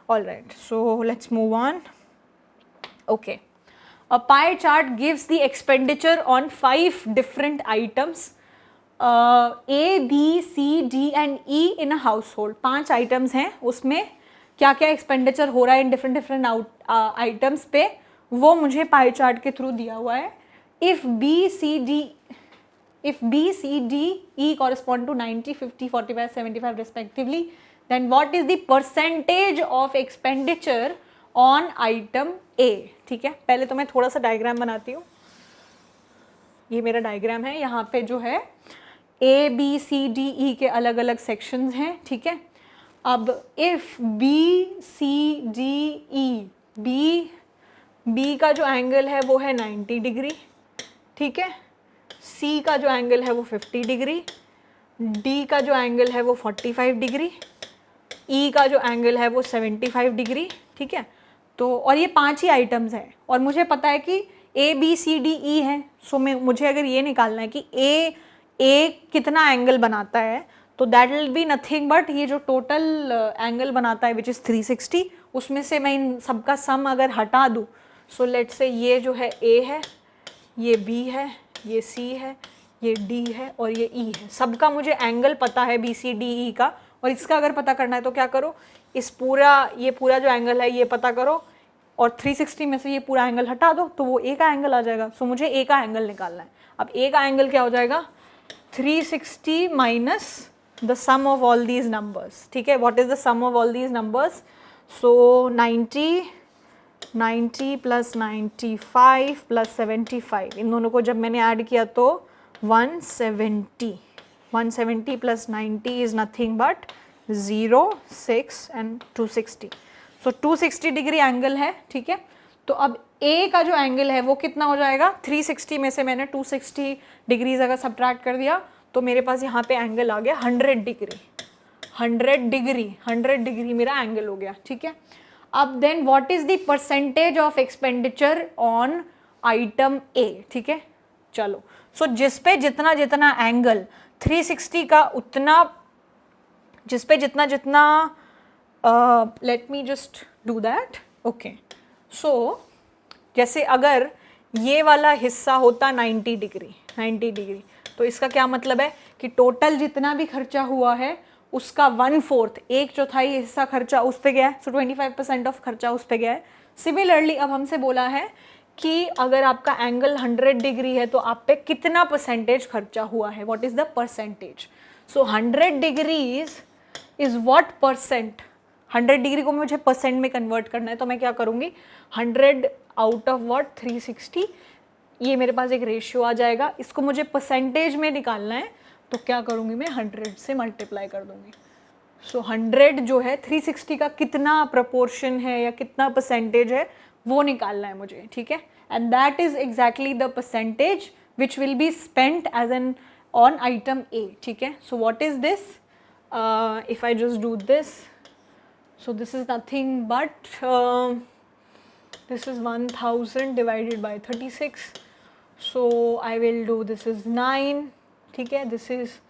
all right, so let's move on. Okay, a pie chart gives the expenditure on 5 different items. A, B, C, D and E in a household. 5 items हैं, उसमें क्या क्या expenditure हो रहा है इन डिफरेंट आइटम्स पे, वो मुझे पाई चार्ट के थ्रू दिया हुआ है. If B, C, D, E correspond to 90, 50, 45, 75 respectively, then what is the percentage of expenditure on item A? ठीक है, पहले तो मैं थोड़ा सा डायग्राम बनाती हूँ. ये मेरा डायग्राम है, यहाँ पे जो है A, B, C, D, E के अलग अलग सेक्शंस हैं. ठीक है, अब if B, C, D, E, B का जो एंगल है वो है 90 डिग्री. ठीक है, C का जो एंगल है वो 50 डिग्री, D का जो एंगल है वो 45 डिग्री, E का जो एंगल है वो 75 डिग्री. ठीक है, तो और ये 5 ही आइटम्स हैं और मुझे पता है कि A, B, C, D, E है. सो मुझे अगर ये निकालना है कि A कितना एंगल बनाता है, तो that will be nothing but ये जो टोटल एंगल बनाता है विच इज़ 360, उसमें से मैं इन सबका सम अगर हटा दूँ, सो लेट्स से ये जो है A है, ये B है, ये C है, ये D है और ये E है. सबका मुझे एंगल पता है B, C, D, E का, और इसका अगर पता करना है तो क्या करो, इस ये पूरा जो एंगल है ये पता करो और 360 में से ये पूरा एंगल हटा दो तो वो A का एंगल आ जाएगा. सो मुझे A का एंगल निकालना है. अब A का एंगल क्या हो जाएगा, 360 minus the sum of all these numbers. ठीक है, what is the sum of all these numbers, so 90 plus 95 plus 75, इन दोनों को जब मैंने ऐड किया तो 170 plus 90 is nothing but 0, 6 and 260. सो 260 डिग्री एंगल है. ठीक है, तो अब ए का जो एंगल है वो कितना हो जाएगा, 360 में से मैंने 260 डिग्रीज अगर सब्ट्रैक्ट कर दिया तो मेरे पास यहाँ पे एंगल आ गया 100 डिग्री, 100 डिग्री मेरा एंगल हो गया, ठीक है। अब then what is the percentage of expenditure on item A, ठीक है। चलो, सो जिस पे जितना जितना एंगल 360 का उतना, जिस पे जितना जितना, let me just do that, okay. So जैसे अगर ये वाला हिस्सा होता 90 डिग्री, तो इसका क्या मतलब है कि टोटल जितना भी खर्चा हुआ है उसका 1/4, 1/4 हिस्सा खर्चा उस पे गया है, सो 25% ऑफ खर्चा उस पे गया है। सिमिलरली अब हमसे बोला है कि अगर आपका एंगल 100 डिग्री है तो आप पे कितना परसेंटेज खर्चा हुआ है, what is the percentage. So 100 degrees is what percent, 100 degree को मुझे परसेंट में कन्वर्ट करना है, तो मैं क्या करूँगी 100 आउट ऑफ व्हाट 360, ये मेरे पास एक रेशियो आ जाएगा, इसको मुझे परसेंटेज में निकालना है तो क्या करूँगी मैं 100 से मल्टीप्लाई कर दूँगी। सो 100 जो है 360 का कितना प्रपोर्शन है या कितना परसेंटेज है वो निकालना है मुझे, ठीक है। And that is exactly the percentage which will be spent as an on item A, ठीक है। So what is this, if I just do this, so this is nothing but this is 1000 divided by 36, so I will do, this is 9, ठीक है, this is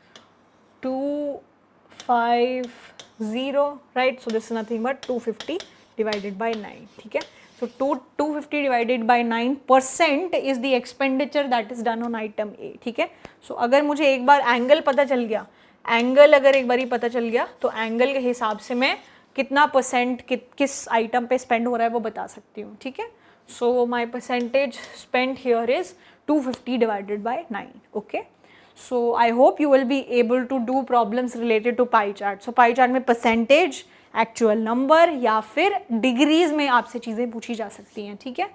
250, right, so this is nothing but 250 divided by 9, ठीक है। so 250 divided by 9% is the expenditure that is done on item A, ठीक है। so अगर मुझे एक बार angle पता चल गया, एंगल अगर एक बार ही पता चल गया तो एंगल के हिसाब से मैं कितना परसेंट किस आइटम पे स्पेंड हो रहा है वो बता सकती हूँ, ठीक है। So my percentage spend here is 250 divided by 9, okay. So I hope you will be able to do problems related to pie chart. So pie chart में परसेंटेज, एक्चुअल नंबर या फिर डिग्रीज में आपसे चीज़ें पूछी जा सकती हैं, ठीक है।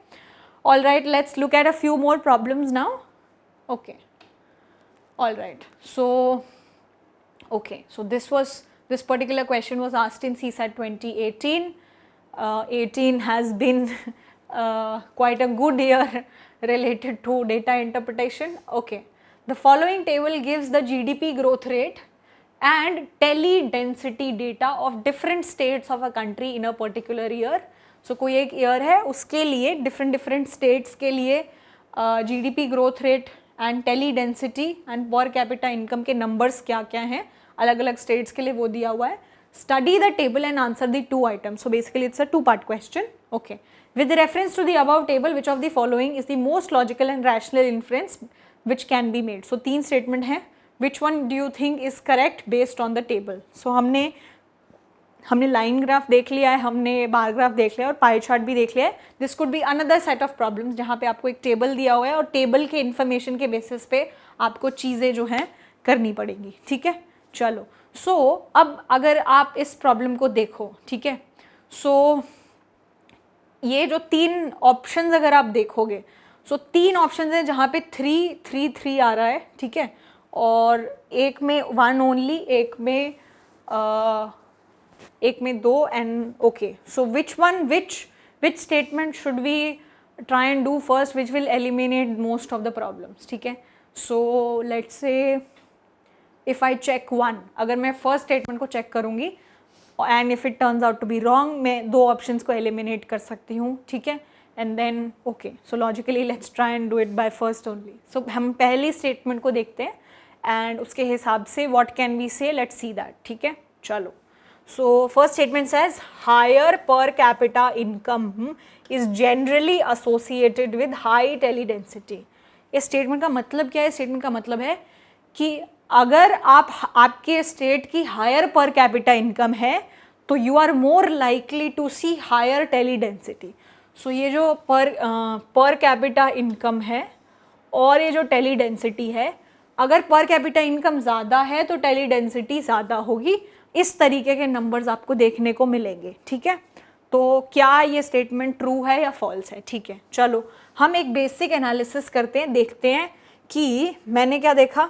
All right, let's look at a few more problems now, okay. All right, so okay, so this particular question was asked in CSAT 2018. 18 has been quite a good year related to data interpretation. Okay, the following table gives the GDP growth rate and tele density data of different states of a country in a particular year. So कोई एक year है उसके लिए different states के लिए GDP growth rate and tele density and per capita income के numbers क्या क्या हैं अलग अलग स्टेट्स के लिए वो दिया हुआ है। Study the table and answer the 2 items. So basically it's a 2-part question, okay. With reference to the above table which of the following is the most logical and rational inference which can be made. So 3 statement हैं, which one do you think is correct based on the table. So हमने line graph देख लिया है, हमने bar graph देख लिया और pie chart भी देख लिया है। This could be another set of problems जहाँ पे आपको एक टेबल दिया हुआ है और टेबल के इन्फॉर्मेशन के बेसिस पे आपको चीज़ें जो हैं करनी पड़ेंगी, ठीक है। चलो, सो अब अगर आप इस प्रॉब्लम को देखो, ठीक है, सो ये जो 3 ऑप्शंस अगर आप देखोगे, सो 3 ऑप्शंस हैं जहाँ पे 3 आ रहा है, ठीक है, और एक में 1 ओनली, एक में 2 and okay. So which statement should we try and do first which will eliminate most of the problems, ठीक है। So let's say if I check 1, अगर मैं फर्स्ट स्टेटमेंट को चेक करूँगी and if it turns out to be wrong, मैं 2 options को eliminate कर सकती हूँ, ठीक है, and then okay. So logically let's try and do it by first only. So हम पहली स्टेटमेंट को देखते हैं एंड उसके हिसाब से व्हाट कैन वी से, लेट्स सी दैट, ठीक है। चलो, so first statement says higher per capita income is generally associated with high tele density। इस स्टेटमेंट का मतलब क्या है? स्टेटमेंट का मतलब है कि अगर आपके स्टेट की हायर पर कैपिटा इनकम है तो you are more likely to see higher teledensity. So ये जो पर कैपिटा इनकम है और ये जो टेली डेंसिटी है, अगर पर कैपिटा इनकम ज़्यादा है तो टेली डेंसिटी ज़्यादा होगी। इस तरीके के नंबर्स आपको देखने को मिलेंगे, ठीक है। तो क्या ये स्टेटमेंट ट्रू है या फॉल्स है, ठीक है। चलो हम एक बेसिक एनालिसिस करते हैं, देखते हैं कि मैंने क्या देखा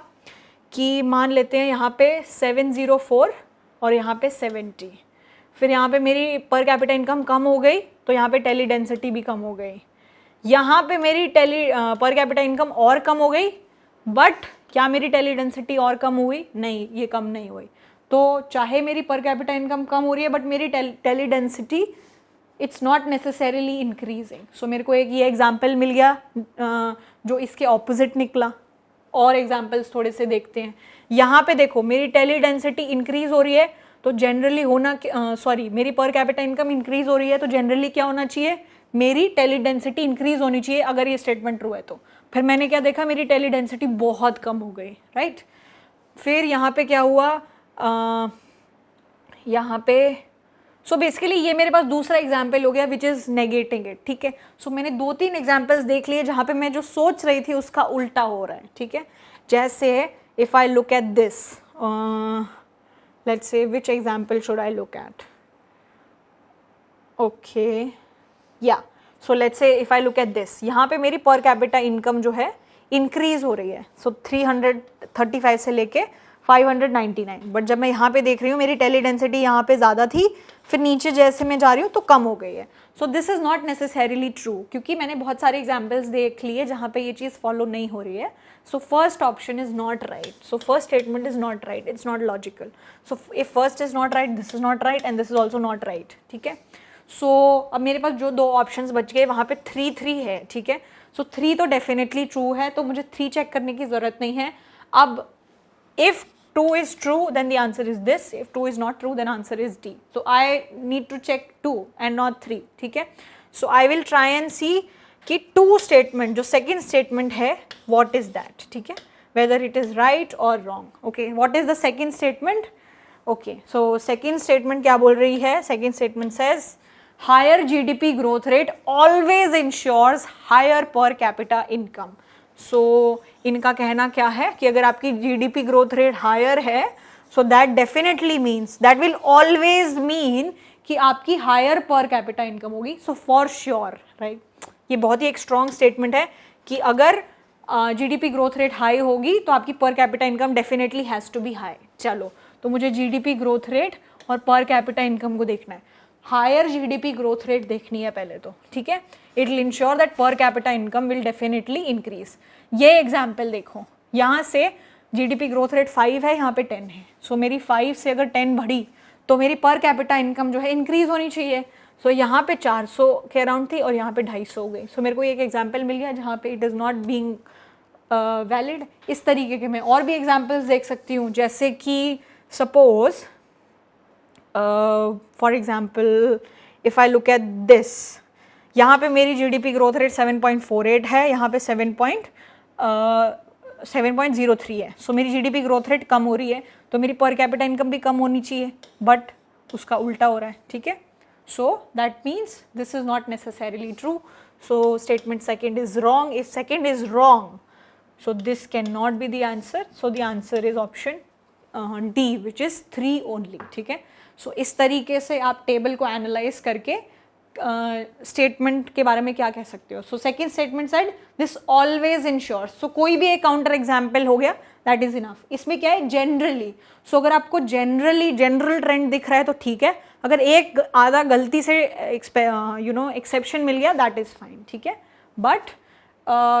कि मान लेते हैं यहाँ पे 704 और यहाँ पे 70, फिर यहाँ पे मेरी पर कैपिटा इनकम कम हो गई तो यहाँ पे टेली डेंसिटी भी कम हो गई। यहाँ पे मेरी पर कैपिटा इनकम और कम हो गई, बट क्या मेरी टेली डेंसिटी और कम हुई? नहीं, ये कम नहीं हुई। तो चाहे मेरी पर कैपिटा इनकम कम हो रही है, बट मेरी teledensity it's not necessarily increasing. So मेरे को एक ये एग्जाम्पल मिल गया जो इसके ऑपोजिट निकला। और एग्जाम्पल्स थोड़े से देखते हैं। यहाँ पे देखो मेरी टेली डेंसिटी इंक्रीज हो रही है, तो जनरली मेरी पर कैपिटा इनकम इंक्रीज हो रही है, तो जनरली क्या होना चाहिए? मेरी टेली डेंसिटी इंक्रीज होनी चाहिए, अगर ये स्टेटमेंट ट्रू है तो। फिर मैंने क्या देखा? मेरी टेली डेंसिटी बहुत कम हो गई, राइट। फिर यहाँ पे क्या हुआ? यहाँ पे सो बेसिकली ये मेरे पास दूसरा एग्जाम्पल हो गया विच इज़ नेगेटिंग इट, ठीक है। सो मैंने 2-3 एग्जाम्पल्स देख लिए जहाँ पे मैं जो सोच रही थी उसका उल्टा हो रहा है, ठीक है। जैसे if I look at this, let's say which example should I look at? Okay, या so let's say if I look at this, यहाँ पे मेरी पर कैपिटा इनकम जो है इंक्रीज हो रही है। सो 335 से लेके 599, बट जब मैं यहाँ पे देख रही हूँ मेरी टेली डेंसिटी यहाँ पे ज़्यादा थी, फिर नीचे जैसे मैं जा रही हूँ तो कम हो गई है। So this is not necessarily true, क्योंकि मैंने बहुत सारे एग्जाम्पल्स देख लिए जहाँ पे ये चीज़ फॉलो नहीं हो रही है। So first option is not right. So first statement is not right, it's not logical. So if first is not right, this is not right and this is also not right, ठीक है। So अब मेरे पास जो 2 options बच गए वहाँ पे 3 है, ठीक है। सो 3 तो डेफिनेटली ट्रू है, तो मुझे 3 चेक करने की ज़रूरत नहीं है। अब if 2 is true, then the answer is this. If 2 is not true, then answer is D. So I need to check 2 and not 3, ठीक है। So I will try and see कि 2 statement जो second statement है what is that, ठीक है, whether it is right or wrong. Okay, what is the second statement? Okay, so second statement क्या बोल रही है? Second statement says higher GDP growth rate always ensures higher per capita income. सो इनका कहना क्या है कि अगर आपकी जीडीपी ग्रोथ रेट हायर है, so that definitely means, that will always mean कि आपकी हायर पर कैपिटा इनकम होगी। सो फॉर श्योर, राइट, ये बहुत ही एक स्ट्रॉन्ग स्टेटमेंट है कि अगर जीडीपी ग्रोथ रेट हाई होगी तो आपकी per capita income definitely has to be high. चलो, तो मुझे जीडीपी ग्रोथ रेट और पर कैपिटा इनकम को देखना है। हायर जीडीपी ग्रोथ रेट देखनी है पहले तो, ठीक है। इट विल इंश्योर दैट पर capita income will definitely increase. ये एग्जाम्पल देखो, यहाँ से जीडीपी ग्रोथ रेट 5 है, यहाँ पे 10 है। सो मेरी 5 से अगर 10 बढ़ी तो मेरी पर कैपिटा इनकम जो है इंक्रीज होनी चाहिए। सो यहाँ पे 400 के अराउंड थी और यहाँ पे 250 हो गई। सो मेरे को एक एग्जाम्पल मिल गया जहाँ पे it is not being valid. इस तरीके के मैं और भी एग्जाम्पल्स देख सकती हूँ, जैसे कि suppose for example if I look at this, यहाँ पे मेरी जीडीपी ग्रोथ रेट 7.48 है, यहाँ पे 7.03 है। सो मेरी जीडीपी ग्रोथ रेट कम हो रही है, तो मेरी पर कैपिटा इनकम भी कम होनी चाहिए, बट उसका उल्टा हो रहा है, ठीक है। So that means this is not necessarily true. So statement second is wrong. If second is wrong, so this cannot be the answer. So the answer is option D, which is 3 only, ठीक है। सो इस तरीके से आप table को analyse करके statement के बारे में क्या कह सकते हो। So second statement side this always ensures. So कोई भी एक काउंटर एग्जाम्पल हो गया, दैट इज इनफ। इसमें क्या है, जनरली। सो अगर आपको जनरल ट्रेंड दिख रहा है तो ठीक है, अगर एक आधा गलती से एक्सेप्शन मिल गया, दैट इज फाइन, ठीक है। But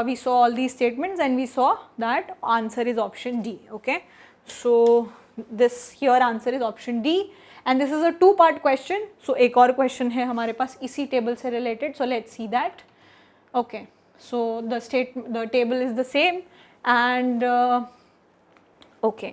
we saw all these statements and we saw that answer is option D. Okay, so this here answer is option D and this is a 2-part question. So एक और question है हमारे पास इसी table से related, so let's see that. Okay, so the table is the same and okay,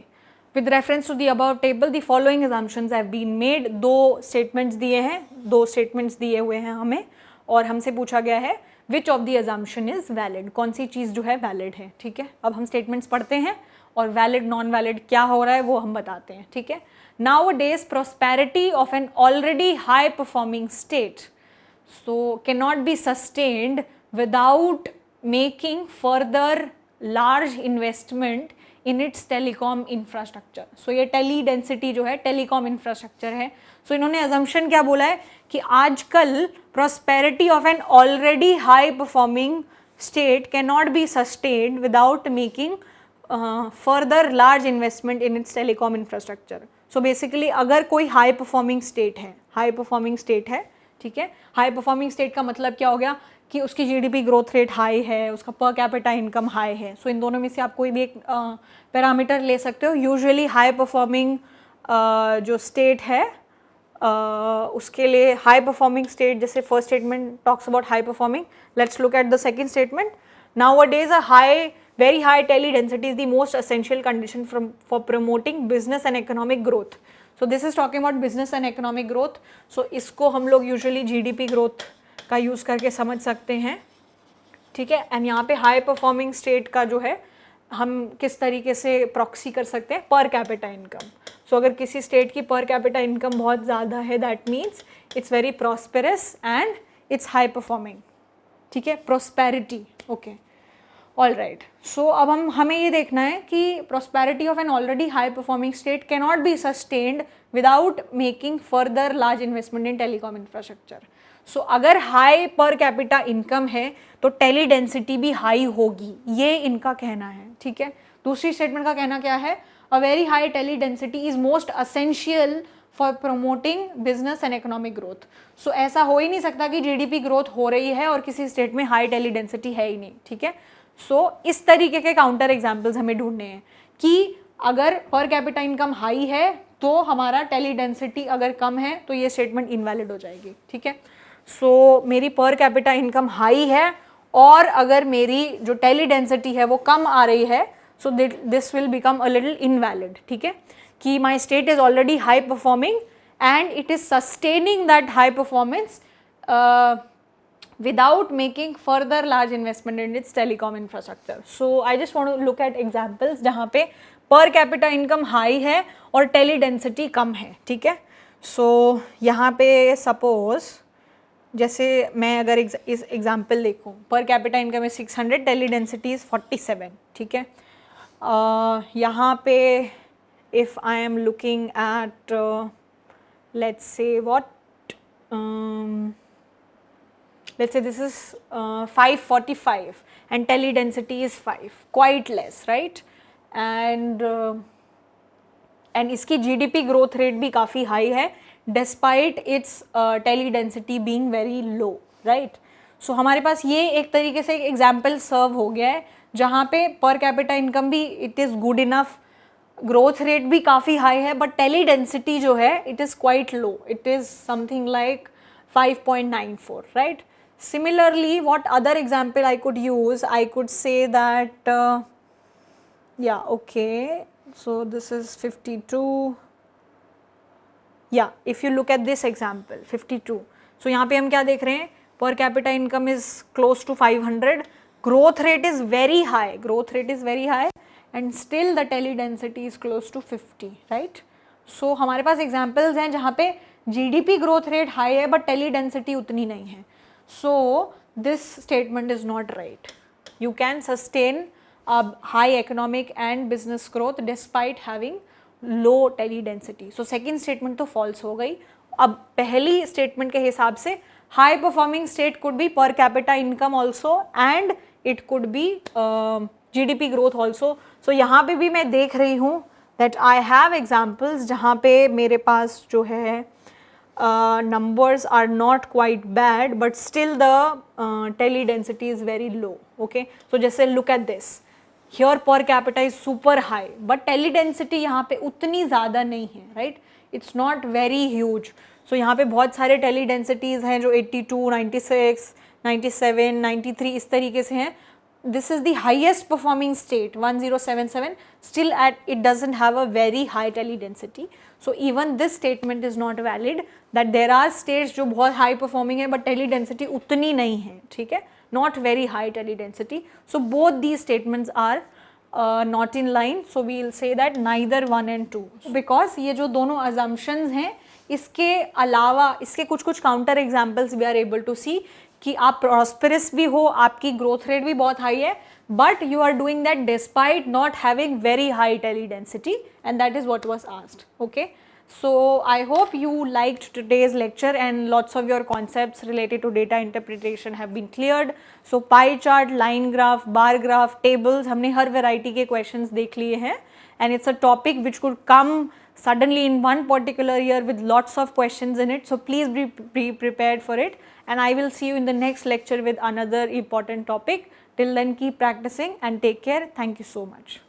with reference to the above table the following assumptions have been made. 2 statements दिए हैं, 2 statements दिए हुए हैं हमें और हमसे पूछा गया है विच of the assumption is valid, कौन सी चीज़ जो है वैलिड है, ठीक है। अब हम स्टेटमेंट्स पढ़ते हैं और वैलिड नॉन वैलिड क्या हो रहा है वो हम बताते हैं, ठीक है। Nowadays prosperity of an already high performing state so can not be sustained without making further large investment in its telecom infrastructure. So ये टेली डेंसिटी जो है टेलीकॉम इंफ्रास्ट्रक्चर है। सो इन्होंने अजम्पशन क्या बोला है कि आजकल prosperity of an already high performing state can not be sustained without making further large investment in its telecom infrastructure. So basically अगर कोई हाई परफॉर्मिंग स्टेट है, ठीक है। हाई परफॉर्मिंग स्टेट का मतलब क्या हो गया कि उसकी जीडीपी ग्रोथ रेट हाई है, उसका पर कैपिटा इनकम हाई है। सो इन दोनों में से आप कोई भी एक पैरामीटर ले सकते हो। यूजुअली हाई परफॉर्मिंग जो स्टेट है उसके लिए हाई परफॉर्मिंग स्टेट, जैसे first statement talks about high performing, let's look at the second statement. Nowadays a very high tele density is the most essential condition for promoting business and economic growth. So this is talking about business and economic growth. So इसको हम लोग usually GDP growth का use करके समझ सकते हैं, ठीक है। एंड यहाँ पे हाई परफॉर्मिंग स्टेट का जो है हम किस तरीके से प्रॉक्सी कर सकते हैं, पर कैपिटा इनकम। सो अगर किसी स्टेट की पर कैपिटा इनकम बहुत ज़्यादा है, that means it's very prosperous and it's high performing, ठीक है, prosperity, okay, all right. So अब हमें ये देखना है कि prosperity of an already high performing state can not be sustained without making further large investment in telecom infrastructure. So अगर high पर कैपिटा इनकम है तो टेली डेंसिटी भी हाई होगी, ये इनका कहना है, ठीक है। दूसरी स्टेटमेंट का कहना क्या है, a very high tele density is most essential for promoting business and economic growth. So ऐसा हो ही नहीं सकता कि जीडीपी ग्रोथ हो रही है और किसी स्टेट में हाई टेली डेंसिटी है ही नहीं, ठीक है। सो इस तरीके के काउंटर एग्जाम्पल्स हमें ढूंढने हैं कि अगर पर कैपिटा इनकम हाई है तो हमारा टेली डेंसिटी अगर कम है तो ये स्टेटमेंट इनवैलिड हो जाएगी, ठीक है। सो मेरी पर कैपिटा इनकम हाई है और अगर मेरी जो टेली डेंसिटी है वो कम आ रही है, so this will become a little invalid, ठीक है, कि my state is already high performing and it is sustaining that high performance without making further large investment in its telecom infrastructure. So I just want to look at examples जहाँ पे per capita income high है और tele density कम है, ठीक है। So यहाँ पे suppose जैसे मैं अगर इस एग्जाम्पल देखूँ, पर कैपिटा इनकम है 600, टेली डेंसिटी इज 47, ठीक है। यहाँ पे if I am looking eight let's say what let's say this is 545 and tele density is 5, quite less, right? And इसकी GDP growth rate भी काफ़ी high है despite its tele density being very low, right? So हमारे पास ये एक तरीके से एक example serve हो गया है जहाँ पे per capita income भी it is good enough, growth rate भी काफ़ी high है, but tele density जो है it is quite low, it is something like 5.94, right? Similarly, what other example I could use? I could say that, yeah, okay, so this is 52. Yeah, if you look at this example, 52. So यहाँ पे हम क्या देख रहे हैं? Per capita income is close to 500. Growth rate is very high. Growth rate is very high, and still the tele density is close to 50, right? So हमारे पास examples हैं जहाँ पे GDP growth rate high है, but tele density उतनी नहीं है. So this statement is not right. You can sustain a high economic and business growth despite having low tele density. So second statement तो false हो गई. अब पहली statement के हिसाब से high performing state could be per capita income also and it could be GDP growth also. So यहाँ पे भी मैं देख रही हूँ that I have examples जहाँ पे मेरे पास जो है numbers are not quite bad but still the tele density is very low, okay. So जैसे look at this, here per capita is super high but tele density यहाँ पे उतनी ज़्यादा नहीं है, right? It's not very huge. So यहाँ पे बहुत सारे tele densities हैं जो 82, 96, 97, 93 इस तरीके से हैं. This is the highest performing state, 1077, still it doesn't have a very high tele density. So even this statement is not valid that there are states जो बहुत high performing है but tele density उतनी नहीं है, ठीक है, not very high tele density. So both these statements are not in line. So we will say that neither 1 and 2 because ये जो दोनों assumptions हैं इसके अलावा इसके कुछ counter examples we are able to see कि आप प्रॉस्पेरस भी हो, आपकी ग्रोथ रेट भी बहुत हाई है, but you are doing that despite not having very high tele density and that is what was asked, okay. So I hope you liked today's lecture and lots of your concepts related to data interpretation have been cleared. So pie chart, line graph, bar graph, tables, हमने हर variety के questions देख लिए हैं, and it's a topic which could come suddenly in one particular year with lots of questions in it. So please be prepared for it, and I will see you in the next lecture with another important topic. Till then, keep practicing and take care. Thank you so much.